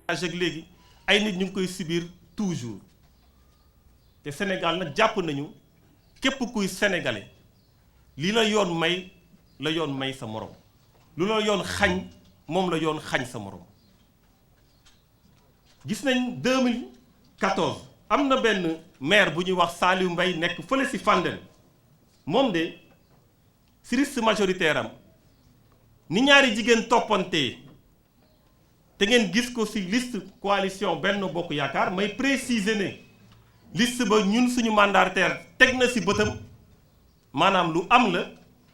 ak léegi ay nit ñu ngi koy subir toujours te Sénégal nag jàpp nañu képp kuy sénégalais li la yoon may la yoon may sa morom lu la yoon xañ moom la yoon xañ sa morom. gis nañ 2014 am na benn maire bu ñuy wax Saliou Mbaye nekk fële ci Fandène moom de ci liste majoritaire am ni ñaari jigéen toppantee te ngeen gis ko ci liste coalition Benno Bokk Yaakaar may préciser ne liste ba ñun suñu mandataire teg na ci bëtam maanaam lu am la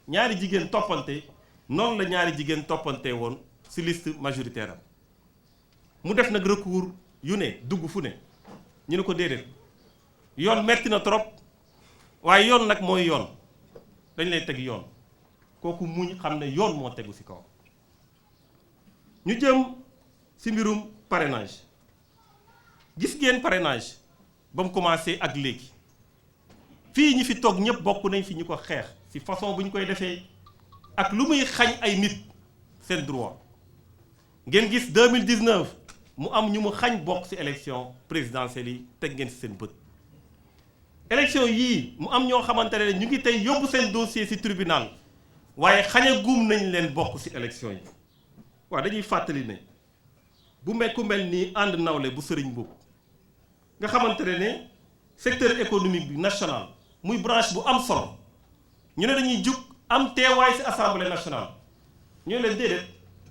ñaari jigéen toppante noonu la ñaari jigéen toppante woon ci liste majoritaire am mu def nag recours yu ne dugg fu ne ñu ne ko déedéet yoon metti na trop waaye yoon nag mooy yoon dañ lay teg yoon kooku muñ xam ne yoon moo tegu ci kaw. ñu jëm ci mbirum parrainage gis ngeen parrainage ba mu commencé ak léegi fii ñi fi toog ñëpp bokk nañ fi ñu ko xeex ci façon bu ñu koy defee ak lu muy xañ ay nit seen droit ngeen gis 2019 mu am ñu mu xañ bokk ci élection présidentielle yi teg ngeen ci seen bët. élection yii mu am ñoo xamante ne ñu ngi tey yóbbu seen dossier ci tribunal waaye xaña guum nañ leen bokk ci élection yi waaw dañuy fàttali ne bu ku mel nii ànd nawle bu sëriñ boobu nga xamante ne secteur économique bi national muy branche bu am solo ñu ne dañuy jug am teewaay ci assemblée nationale ñu ne leen déedéet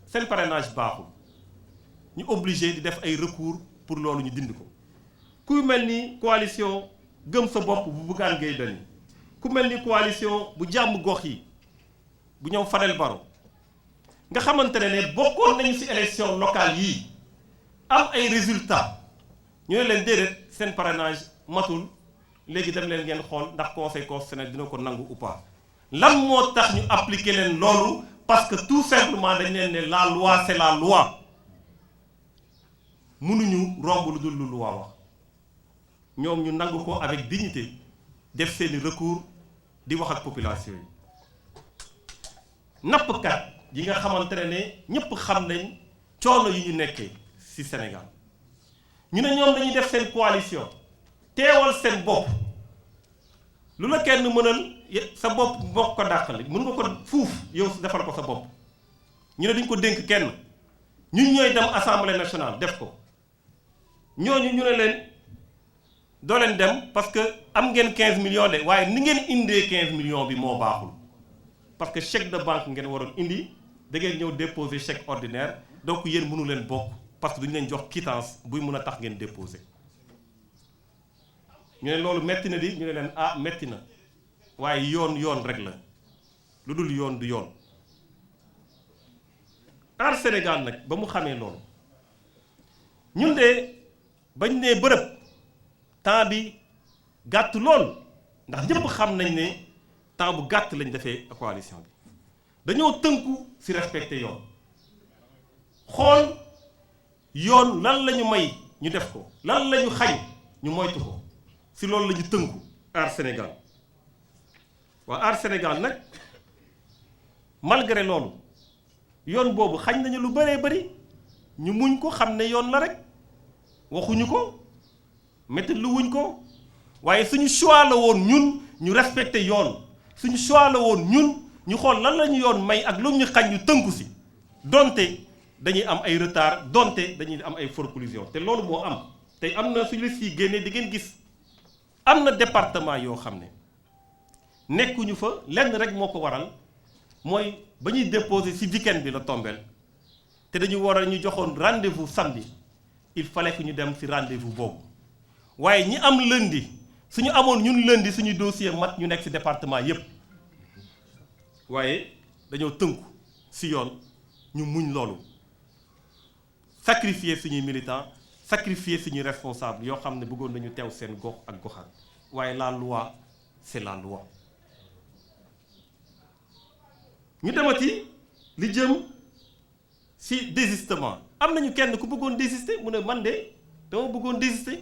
seen parrainage baaxul ñu obligé di def ay recours pour loolu ñu dindi ko. ku mel ni coalition gëm sa bopp bu Bougane Gueye Dany ku mel ni coalition bu jàmm gox yi bu ñoom Fadel Barro nga xamante ne bokkoon nañu ci élection locale yii am ay résultats ñu ne leen déedéet seen parrainage matul léegi dem leen ngeen xool ndax conseil constitutionnel dina ko nangu ou pas. lan moo tax ñu appliquer leen loolu parce que tout simplement dañ leen ne la loi c'est la loi mënuñu romb lu dul lu loi wax ñoom ñu nangu ko avec dignité def seeni recours di wax ak population yi. nappkat yi nga xamante ne ñëpp xam nañ coono yi ñu nekkee ci Sénégal ñu ne ñoom dañuy def seen coalition teewal seen bopp lu la kenn mënal sa bopp moo ko dàqali mën nga ko fuuf yow defal ko sa bopp ñu ne duñ ko dénk kenn ñun ñooy dem assemblée nationale def ko ñooñu ñu ne leen doo leen dem parce que am ngeen 15 millions de waaye ni ngeen indee 15 millions bi moo baaxul parce que chèque de banque ngeen waroon indi da ngeen ñëw déposer chèque ordinaire donc yéen mënu leen bokk parce que duñu leen jox quittance buy mën a tax ngeen déposer. ñu ne loolu metti na di ñu ne leen ah metti na waaye yoon rek la lu dul yoon du yoon. Aar Sénégal nag ba mu xamee loolu ñun de bañ ne bërëb temps bi gàtt lool ndax ñëpp xam nañ ne temps bu gàtt lañ defee coalition bi dañoo tënku ci respecter yoon xool yoon lan la ñu may ñu def ko lan la ñu xañ ñu moytu ko ci loolu la ñu tënku Aar Sénégal. waa Aar Sénégal nag malgré loolu yoon boobu xañ nañu lu bëree bëri ñu muñ ko xam ne yoon la rek waxuñu ko métti lu wuñ ko waaye suñu choix la woon ñun ñu respecté yoon suñu choix la woon ñun ñu xool lan la ñu yoon may ak lu ñu xañ ñu tënku ci donte dañuy am ay retard donte dañuy am ay forclusion te loolu moo am tey am na suñu liste yi génnee di ngeen gis am na département yoo xam ne nekkuñu fa lenn rek moo ko waral mooy ba ñuy déposer ci week-end bi la tombeel te dañu war a ñu joxoon rendez-vous samedi il fallait que ñu dem ci rendez-vous boobu waaye ñi am lundi suñu amoon ñun lundi suñu dossier mat ñu nekk ci département yépp waaye dañoo tënku ci yoon ñu muñ loolu sacrifier suñuy militants sacrifier suñuy responsables yoo xam ne bëggoon nañu teew seen gox ak goxaan waaye la loi c'est la loi. ñu demati li jëm ci désistement am nañu kenn ku bëggoon désister mu ne man de dama bëggoon désister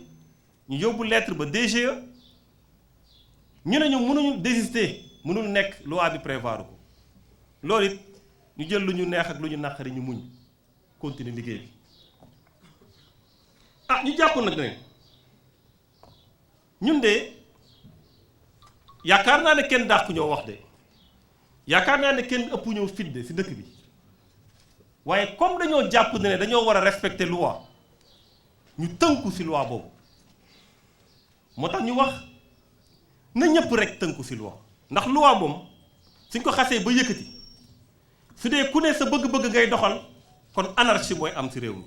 ñu yóbbu lettre ba DGE ñu ne ñu mënuñu désister mënul nekk loi bi prévoir ko loolu it ñu jël lu ñu neex ak lu ñu naqari ñu muñ continuer liggéey bi ñu jàpp nag ne ñun de yaakaar naa ne kenn dàq ñoo wax de yaakaar naa ne kenn ëpp ñoo fit de ci dëkk bi waaye comme dañoo jàpp ne dañoo war a respecter loi ñu tënku ci loi boobu moo tax ñu wax na ñëpp rek tënku ci loi ndax loi moom suñ ko xasee ba yëkkati su dee ku ne sa bëgg-bëgg ngay doxal kon anarchie mooy am ci réew mi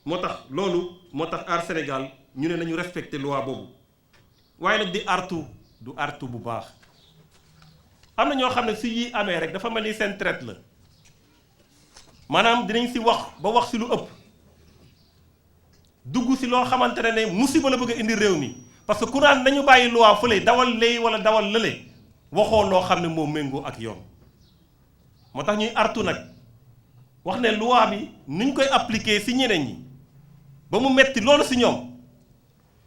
moo tax loolu moo tax Aar Sénégal ñu ne nañu respecter loi boobu waaye nag di artu du artu bu baax am na ñoo xam ne su yi amee rek dafa mel ni seen traite la maanaam dinañ ci wax ba wax ci lu ëpp dugg ci loo xamante ne musiba la bëgg a indi réew mi parce que ku naan nañu bàyyi loi fële dawal lay wala dawal lële waxoo loo xam ne moo méngoo ak yoon moo tax ñuy artu nag wax ne loi bi ni ñu koy appliquer ci ñeneen ñi ba mu metti loolu ci ñoom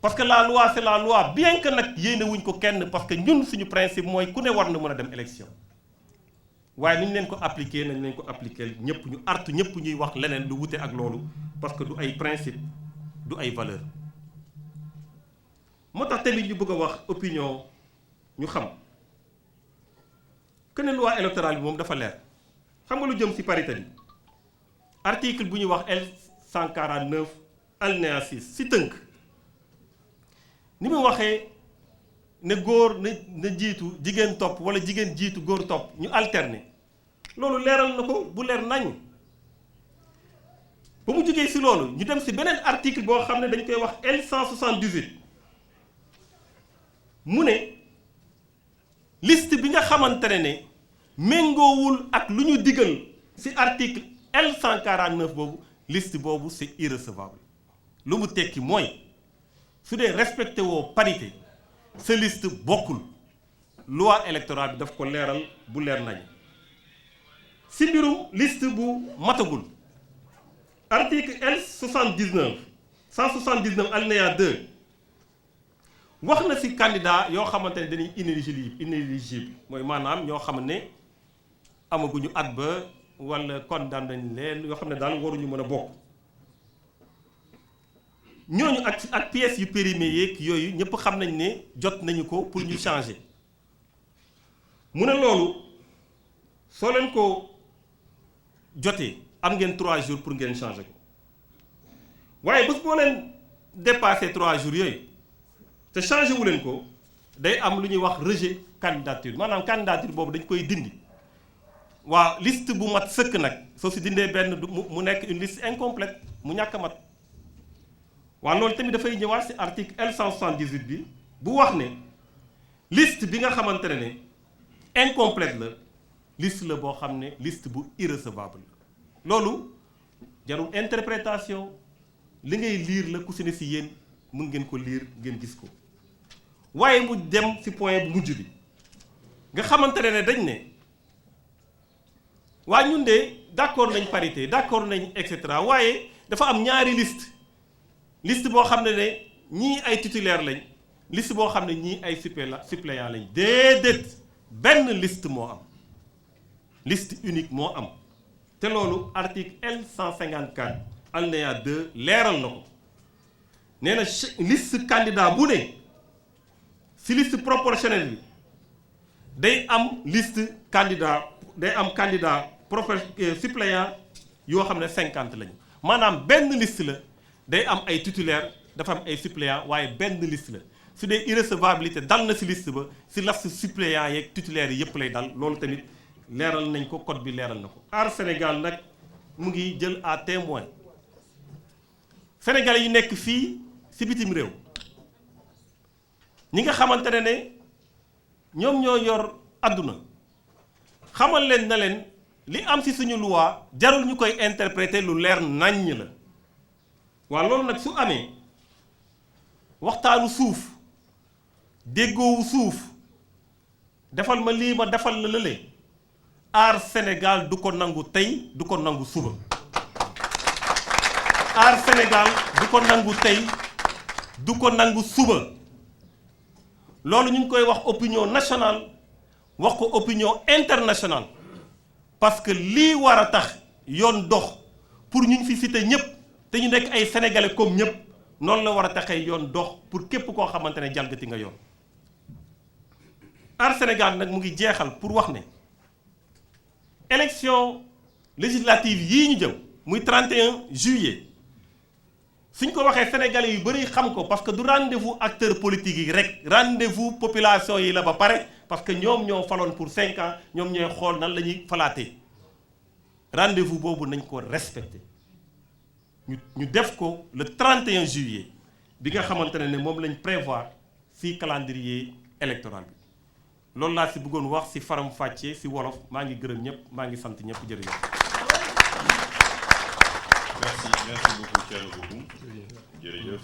parce que la loi c'est la loi bien que nag yéene wuñ ko kenn parce que ñun suñu principe mooy ku ne war na mën a dem élection waaye ni ñu leen ko appliquer nañ leen ko appliquer ñëpp ñu artu ñëpp ñuy wax leneen lu wute ak loolu parce que du ay principe du ay valeur moo tax tamit ñu bëgg a wax opinion ñu xam que ne loi électorale bi moom dafa leer xam nga lu jëm ci parité bi article bu ñuy wax L149 alinéa 6 ci tënk ni mu waxee ne góor na jiitu jigéen topp walla jigéen jiitu góor topp ñu alterner loolu leeral na ko bu leer nañ ba mu jógee ci loolu ñu dem ci beneen article boo xam ne dañ koy wax L178 mu ne liste bi nga xamante ne méngoowul ak lu ñu digal ci article L149 boobu liste boobu c'est irrecevable lu mu tekki mooy su dee respecté woo parité sa liste bokkul loi électorale bi daf ko leeral bu leer nañ ci mbirum liste bu matagul article L79 179 alinéa 2 wax na ci candidat yoo xamante ne dañuy inéligible mooy maanaam ñoo xam ne amaguñu at ba walla condamné nañ leen yoo xam ne daal waruñu mën a bokk ñooñu ak pièces yu périmées yeeg yooyu ñëpp xam nañ ne jot nañu ko pour ñu changer mu ne loolu soo leen ko jotee am ngeen 3 jours pour ngeen changer ko waaye bés boo leen dépassé 3 jours yooyu te changé wu leen ko day am lu ñuy wax rejet candidature maanaam candidature boobu dañ koy dindi waa liste bu mat sëkk nag soo si dindee benn mu nekk une liste incomplète mu ñàkk a mat waaw loolu tamit dafay ñëwaat ci article L178 bi bu wax ne liste bi nga xamante ne incomplète la liste la boo xam ne liste bu irrecevable la loolu jarul interprétation li ngay lire la ku si ne ci yéen mën ngeen ko lire ngeen gis ko waaye mu dem ci point bu mujj bi nga xamante ne dañ ne waa ñun de d'accord nañ parité d'accord nañ et cetera waaye dafa am ñaari liste boo xam ne ñii ay titulaire lañ liste boo xam ne ñii ay suppléant lañ déedéet benn liste moo am liste unique moo am te loolu article L154 alinéa 2 leeral na ko nee na liste candidat bu ne ci liste proportionnelle bi day am liste candidat day am candidat suppléant yoo xam ne 50 lañu maanaam benn liste la day am ay titulaire dafa am ay suppléant waaye benn liste la su dee irrecevabilité dal na ci liste ba ci liste suppléant yeeg titulaire yi yëpp lay dal loolu tamit leeral nañ ko code bi leeral na ko. Aar Sénégal nag mu ngi jël à témoin sénégalais yi nekk fii ci bitim réew ñi nga xamante ne ñoom ñoo yor àdduna xamal leen na leen li am ci suñu loi jarul ñu koy interpréter lu leer naññ la waaw loolu nag su amee waxtaanu suuf déggoowu suuf defal ma lii ma defal la lële Aar Sénégal du ko nangu tey du ko nangu suba Aar Sénégal du ko nangu tey du ko nangu suba loolu ñu ngi koy wax opinion nationale wax ko opinion internationale parce que lii war a tax yoon dox pour ñu fi cité ñëpp te ñu nekk ay sénégalais comme ñëpp noonu la war a taxee yoon dox pour képp koo xamante ne jalgati nga yoon. Aar Sénégal nag mu ngi jeexal pour wax ne élection législative yii ñu jëm muy 31 juillet suñ ko waxee sénégalais yu bëri xam ko parce que du rendez-vous acteurs politiques yi rek rendez-vous population yi la ba pare parce que ñoom ñoo faloon pour 5 ans ñoom ñooy xool nan la ñuy falaatee rendez-vous boobu nañ ko respecté ñu def ko le 31 juillet bi nga xamante ne moom lañ prévoir ci calendrier électoral bi loolu laa ci bëggoon wax ci faram fàccee ci wolof maa ngi gërëm ñëpp maa ngi sant ñëpp jërëjëf. Merci beaucoup Thierno Bocoum. Jërëjëf.